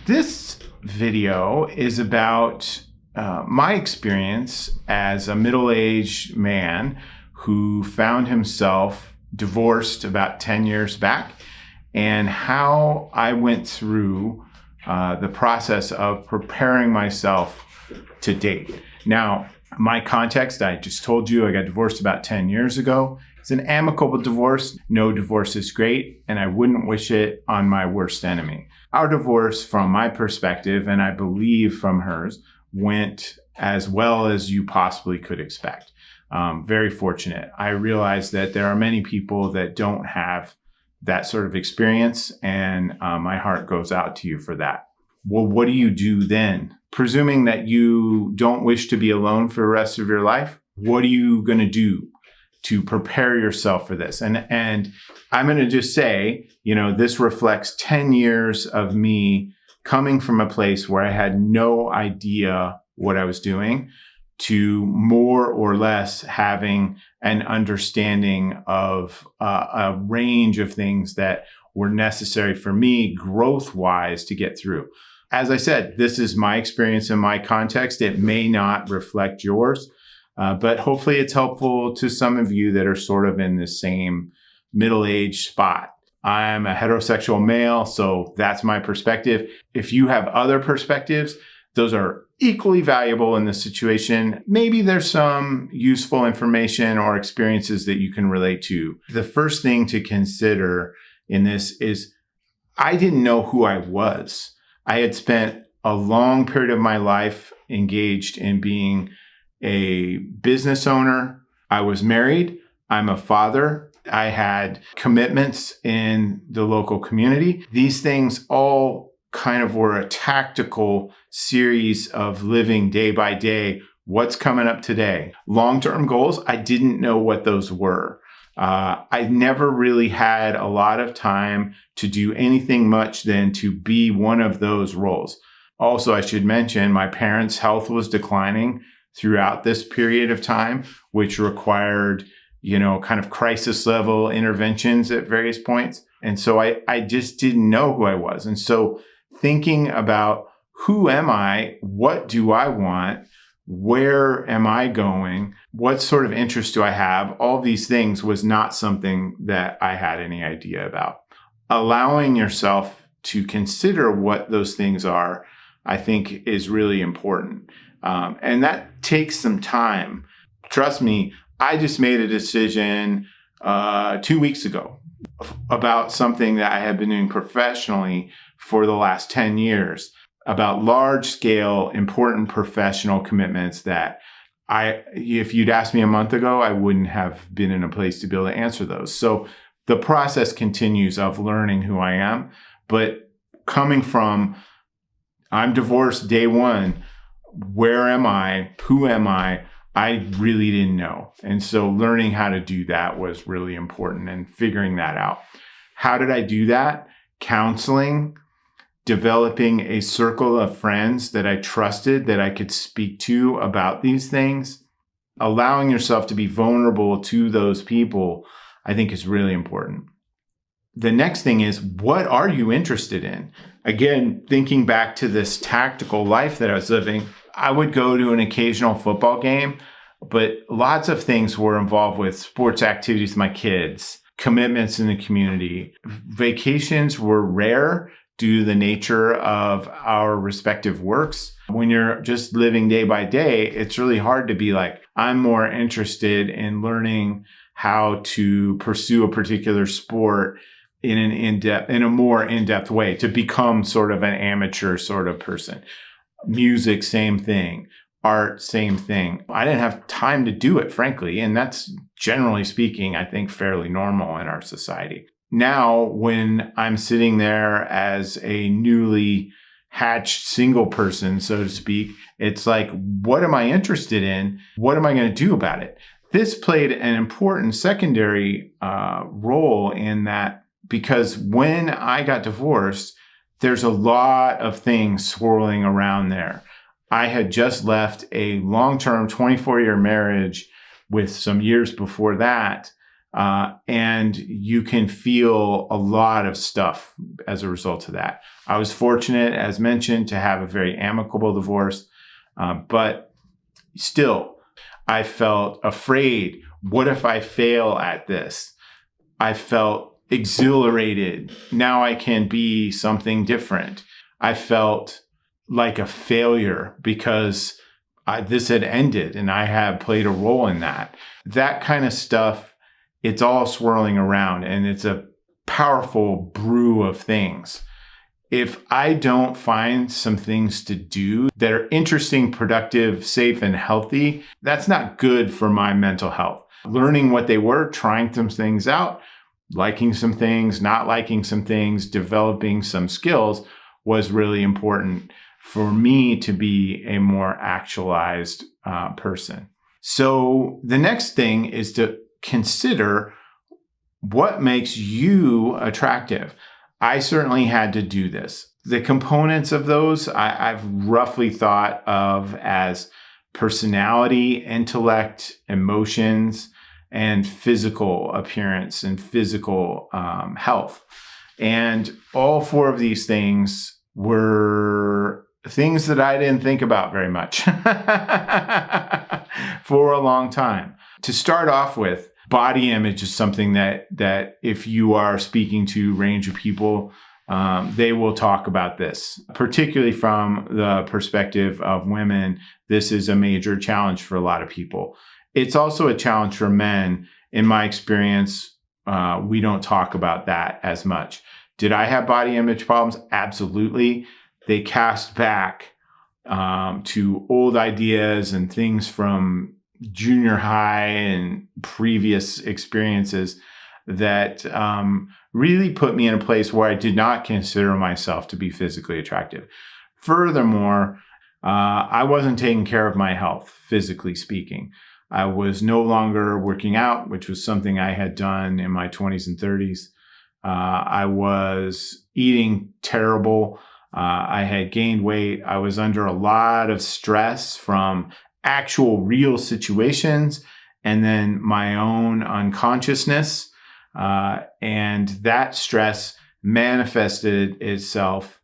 This video is about my experience as a middle-aged man who found himself divorced about 10 years back, and how I went through the process of preparing myself to date. Now, my context, I just told you I got divorced about 10 years ago. It's an amicable divorce. No divorce is great, and I wouldn't wish it on my worst enemy. Our divorce, from my perspective, and I believe from hers, went as well as you possibly could expect. Very fortunate. I realize that there are many people that don't have that sort of experience, and my heart goes out to you for that. Well, what do you do then? Presuming that you don't wish to be alone for the rest of your life, what are you going to do to prepare yourself for this? And I'm going to just say, this reflects 10 years of me coming from a place where I had no idea what I was doing to more or less having an understanding of a range of things that were necessary for me growth-wise to get through. As I said, this is my experience in my context. It may not reflect yours, but hopefully it's helpful to some of you that are sort of in the same middle-aged spot. I'm a heterosexual male, so that's my perspective. If you have other perspectives, those are equally valuable in this situation. Maybe there's some useful information or experiences that you can relate to. The first thing to consider in this is I didn't know who I was. I had spent a long period of my life engaged in being a business owner. I was married. I'm a father. I had commitments in the local community. These things all kind of were a tactical series of living day by day. What's coming up today? Long-term goals, I didn't know what those were. I never really had a lot of time to do anything much than to be one of those roles. Also, I should mention my parents' health was declining throughout this period of time, which required, kind of crisis level interventions at various points. And so I just didn't know who I was. And so thinking about who am I? What do I want? Where am I going? What sort of interest do I have? All these things was not something that I had any idea about. Allowing yourself to consider what those things are, I think, is really important. And that takes some time. Trust me, I just made a decision 2 weeks ago about something that I have been doing professionally for the last 10 years, about large-scale, important professional commitments that if you'd asked me a month ago, I wouldn't have been in a place to be able to answer those. So the process continues of learning who I am, but coming from, I'm divorced day one, where am I? Who am I? I really didn't know. And so learning how to do that was really important and figuring that out. How did I do that? Counseling, developing a circle of friends that I trusted, that I could speak to about these things. Allowing yourself to be vulnerable to those people, I think, is really important. The next thing is, what are you interested in? Again, thinking back to this tactical life that I was living, I would go to an occasional football game, but lots of things were involved with sports activities with my kids, commitments in the community. Vacations were rare due to the nature of our respective works. When you're just living day by day, it's really hard to be like, I'm more interested in learning how to pursue a particular sport in a more in-depth way, to become sort of an amateur sort of person. Music, same thing. Art, same thing. I didn't have time to do it, frankly. And that's, generally speaking, I think fairly normal in our society. Now, when I'm sitting there as a newly hatched single person, so to speak, it's like, what am I interested in? What am I going to do about it? This played an important secondary role in that, because when I got divorced, there's a lot of things swirling around there. I had just left a long-term 24-year marriage with some years before that, And you can feel a lot of stuff as a result of that. I was fortunate, as mentioned, to have a very amicable divorce, but still, I felt afraid. What if I fail at this? I felt exhilarated. Now I can be something different. I felt like a failure because this had ended and I had played a role in that. That kind of stuff, it's all swirling around and it's a powerful brew of things. If I don't find some things to do that are interesting, productive, safe, and healthy, that's not good for my mental health. Learning what they were, trying some things out, liking some things, not liking some things, developing some skills was really important for me to be a more actualized person. So the next thing is to consider what makes you attractive. I certainly had to do this. The components of those I've roughly thought of as personality, intellect, emotions, and physical appearance and physical health. And all four of these things were things that I didn't think about very much for a long time. To start off with, body image is something that if you are speaking to a range of people, they will talk about this, particularly from the perspective of women. This is a major challenge for a lot of people. It's also a challenge for men. In my experience, we don't talk about that as much. Did I have body image problems? Absolutely. They cast back to old ideas and things from junior high and previous experiences that really put me in a place where I did not consider myself to be physically attractive. Furthermore, I wasn't taking care of my health, physically speaking. I was no longer working out, which was something I had done in my 20s and 30s. I was eating terrible. I had gained weight. I was under a lot of stress from actual real situations and then my own unconsciousness. And that stress manifested itself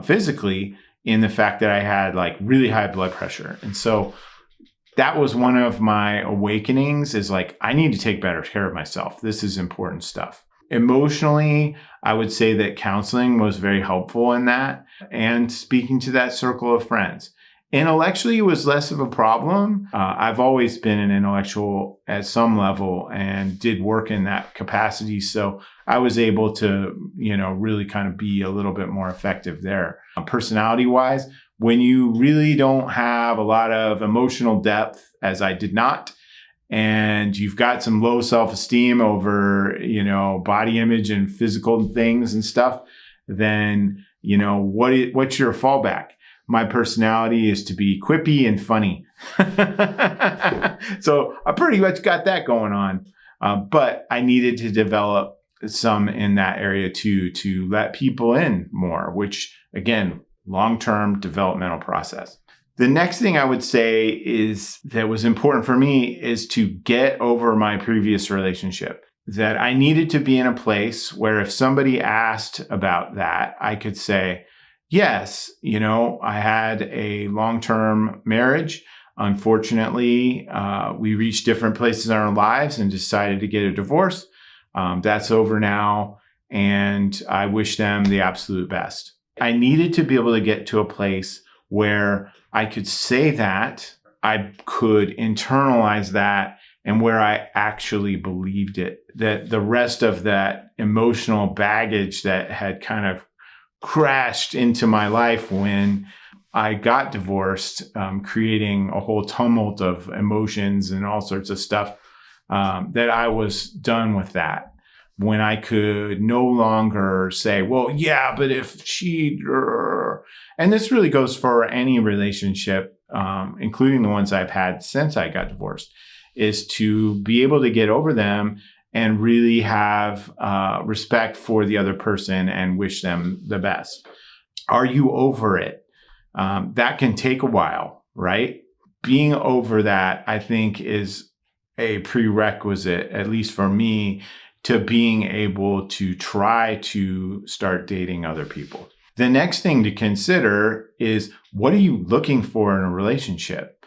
physically in the fact that I had like really high blood pressure. And so that was one of my awakenings is like, I need to take better care of myself. This is important stuff. Emotionally, I would say that counseling was very helpful in that and speaking to that circle of friends. Intellectually, it was less of a problem. I've always been an intellectual at some level and did work in that capacity. So I was able to, really kind of be a little bit more effective there. Personality-wise, when you really don't have a lot of emotional depth, as I did not, and you've got some low self-esteem over, body image and physical things and stuff, then, what's your fallback? My personality is to be quippy and funny. So I pretty much got that going on. But I needed to develop some in that area too, to let people in more, which again, long-term developmental process. The next thing I would say is that was important for me is to get over my previous relationship. That I needed to be in a place where if somebody asked about that, I could say, yes, I had a long-term marriage. Unfortunately, we reached different places in our lives and decided to get a divorce. That's over now, and I wish them the absolute best. I needed to be able to get to a place where I could say that, I could internalize that, and where I actually believed it. That the rest of that emotional baggage that had kind of crashed into my life when I got divorced, creating a whole tumult of emotions and all sorts of stuff, that I was done with that. When I could no longer say, well, yeah, but if she, and this really goes for any relationship, including the ones I've had since I got divorced, is to be able to get over them and really have respect for the other person and wish them the best. Are you over it? That can take a while, right? Being over that, I think, is a prerequisite, at least for me, to being able to try to start dating other people. The next thing to consider is, what are you looking for in a relationship?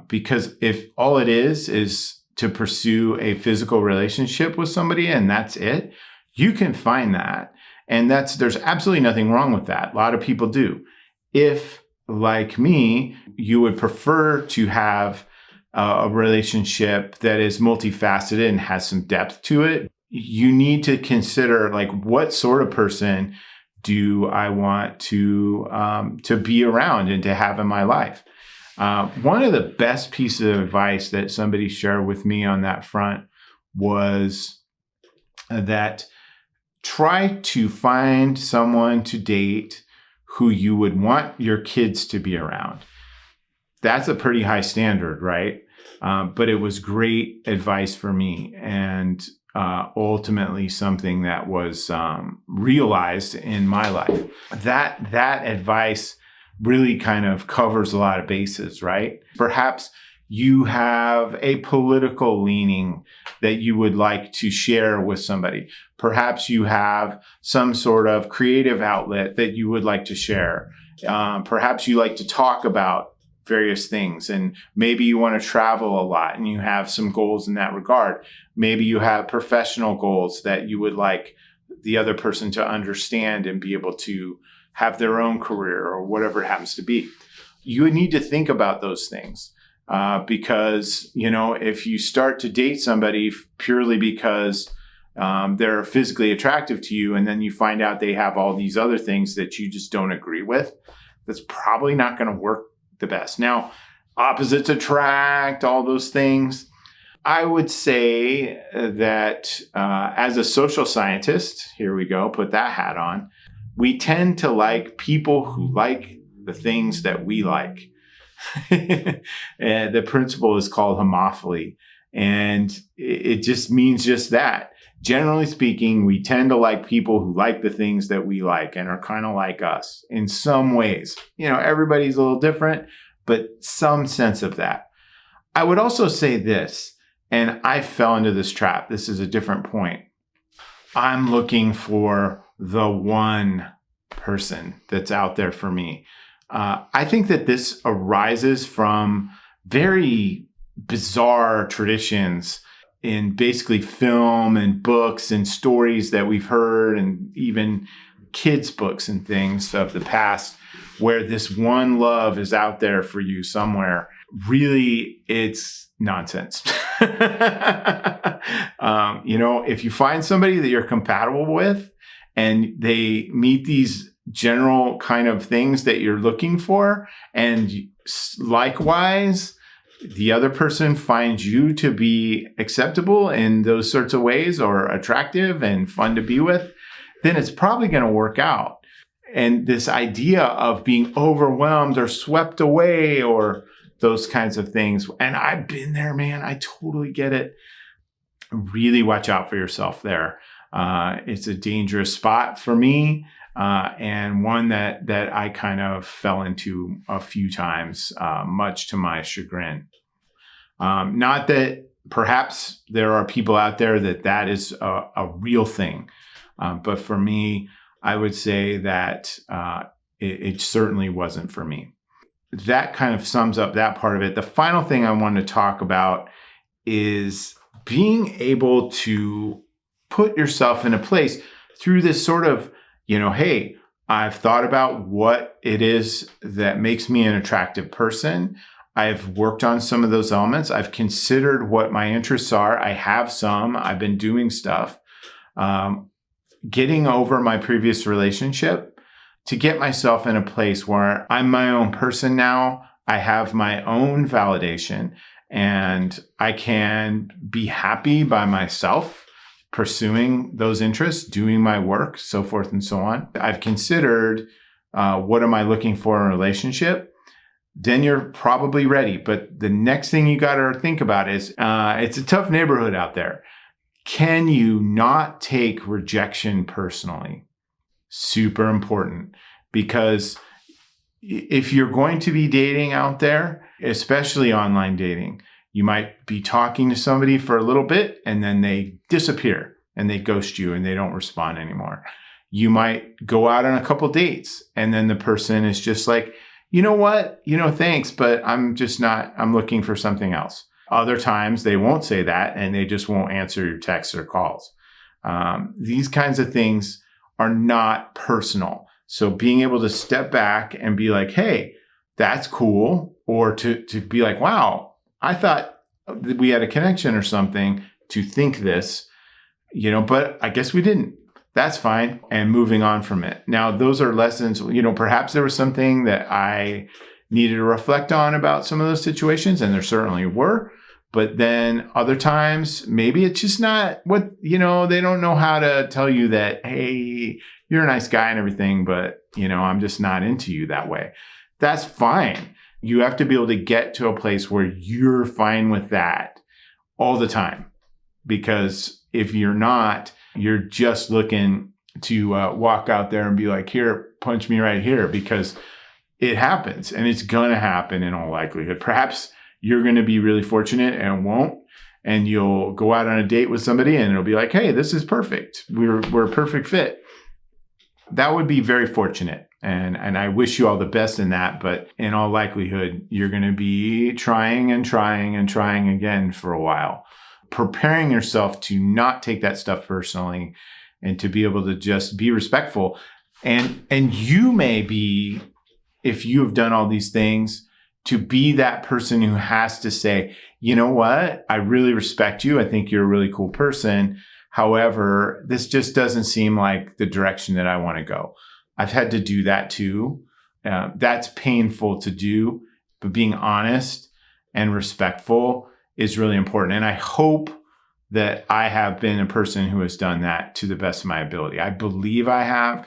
Because if all it is to pursue a physical relationship with somebody and that's it, you can find that. And there's absolutely nothing wrong with that. A lot of people do. If, like me, you would prefer to have a relationship that is multifaceted and has some depth to it, you need to consider, like, what sort of person do I want to be around and to have in my life? One of the best pieces of advice that somebody shared with me on that front was that try to find someone to date who you would want your kids to be around. That's a pretty high standard, right? But it was great advice for me, and ultimately something that was realized in my life. That advice really kind of covers a lot of bases, right? Perhaps you have a political leaning that you would like to share with somebody. Perhaps you have some sort of creative outlet that you would like to share. Perhaps you like to talk about various things, and maybe you want to travel a lot and you have some goals in that regard. Maybe you have professional goals that you would like the other person to understand and be able to have their own career or whatever it happens to be. You would need to think about those things because, if you start to date somebody purely because they're physically attractive to you, and then you find out they have all these other things that you just don't agree with, that's probably not going to work the best. Now, opposites attract, all those things. I would say that as a social scientist, here we go, put that hat on, we tend to like people who like the things that we like. And the principle is called homophily, and it just means just that. Generally speaking, we tend to like people who like the things that we like and are kind of like us in some ways. Everybody's a little different, but some sense of that. I would also say this, and I fell into this trap. This is a different point. I'm looking for the one person that's out there for me. I think that this arises from very bizarre traditions in basically film and books and stories that we've heard, and even kids' books and things of the past, where this one love is out there for you somewhere. Really, it's nonsense. If you find somebody that you're compatible with and they meet these general kind of things that you're looking for, and likewise, the other person finds you to be acceptable in those sorts of ways or attractive and fun to be with, then it's probably going to work out. And this idea of being overwhelmed or swept away or those kinds of things, and I've been there, man, I totally get it. Really watch out for yourself there. It's a dangerous spot for me, and one that I kind of fell into a few times, much to my chagrin. Not that perhaps there are people out there that is a real thing, but for me, I would say that it certainly wasn't for me. That kind of sums up that part of it. The final thing I want to talk about is being able to put yourself in a place through this sort of, hey, I've thought about what it is that makes me an attractive person. I've worked on some of those elements. I've considered what my interests are. I have some. I've been doing stuff. Getting over my previous relationship to get myself in a place where I'm my own person now. I have my own validation, and I can be happy by myself, pursuing those interests, doing my work, so forth and so on. I've considered what am I looking for in a relationship? Then you're probably ready. But the next thing you got to think about is it's a tough neighborhood out there. Can you not take rejection personally? Super important, because if you're going to be dating out there, especially online dating, You might be talking to somebody for a little bit and then they disappear and they ghost you and they don't respond anymore. You might go out on a couple dates and then the person is just like, you know what? Thanks, but I'm looking for something else. Other times they won't say that and they just won't answer your texts or calls. These kinds of things are not personal. So being able to step back and be like, hey, that's cool. Or to be like, wow, I thought we had a connection or something to think this, but I guess we didn't. That's fine. And moving on from it. Now, those are lessons, perhaps there was something that I needed to reflect on about some of those situations, and there certainly were. But then other times, maybe it's just not what, they don't know how to tell you that, hey, you're a nice guy and everything, but, I'm just not into you that way. That's fine. You have to be able to get to a place where you're fine with that all the time. Because if you're not, you're just looking to walk out there and be like, here, punch me right here, because it happens and it's going to happen in all likelihood. Perhaps you're going to be really fortunate and won't. And you'll go out on a date with somebody and it'll be like, hey, this is perfect. We're a perfect fit. That would be very fortunate. And I wish you all the best in that. But in all likelihood, you're going to be trying and trying and trying again for a while, preparing yourself to not take that stuff personally and to be able to just be respectful. And you may be, if you have done all these things, to be that person who has to say, you know what? I really respect you. I think you're a really cool person. However, this just doesn't seem like the direction that I want to go. I've had to do that too. That's painful to do, but being honest and respectful is really important. And I hope that I have been a person who has done that to the best of my ability. I believe I have.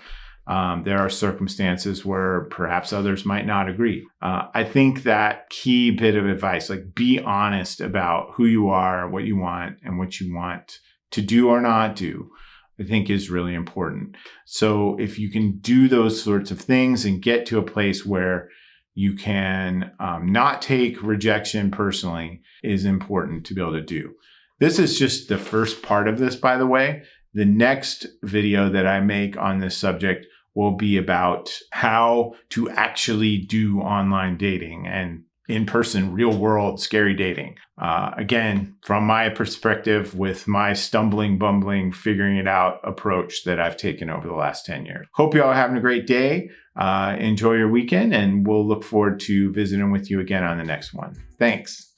There are circumstances where perhaps others might not agree. I think that key bit of advice, like be honest about who you are, what you want, and what you want to do or not do, I think is really important. So if you can do those sorts of things and get to a place where you can not take rejection personally is important to be able to do. This is just the first part of this, by the way. The next video that I make on this subject will be about how to actually do online dating and in-person, real-world, scary dating. Again, from my perspective, with my stumbling, bumbling, figuring it out approach that I've taken over the last 10 years. Hope you all are having a great day. Enjoy your weekend, and we'll look forward to visiting with you again on the next one. Thanks.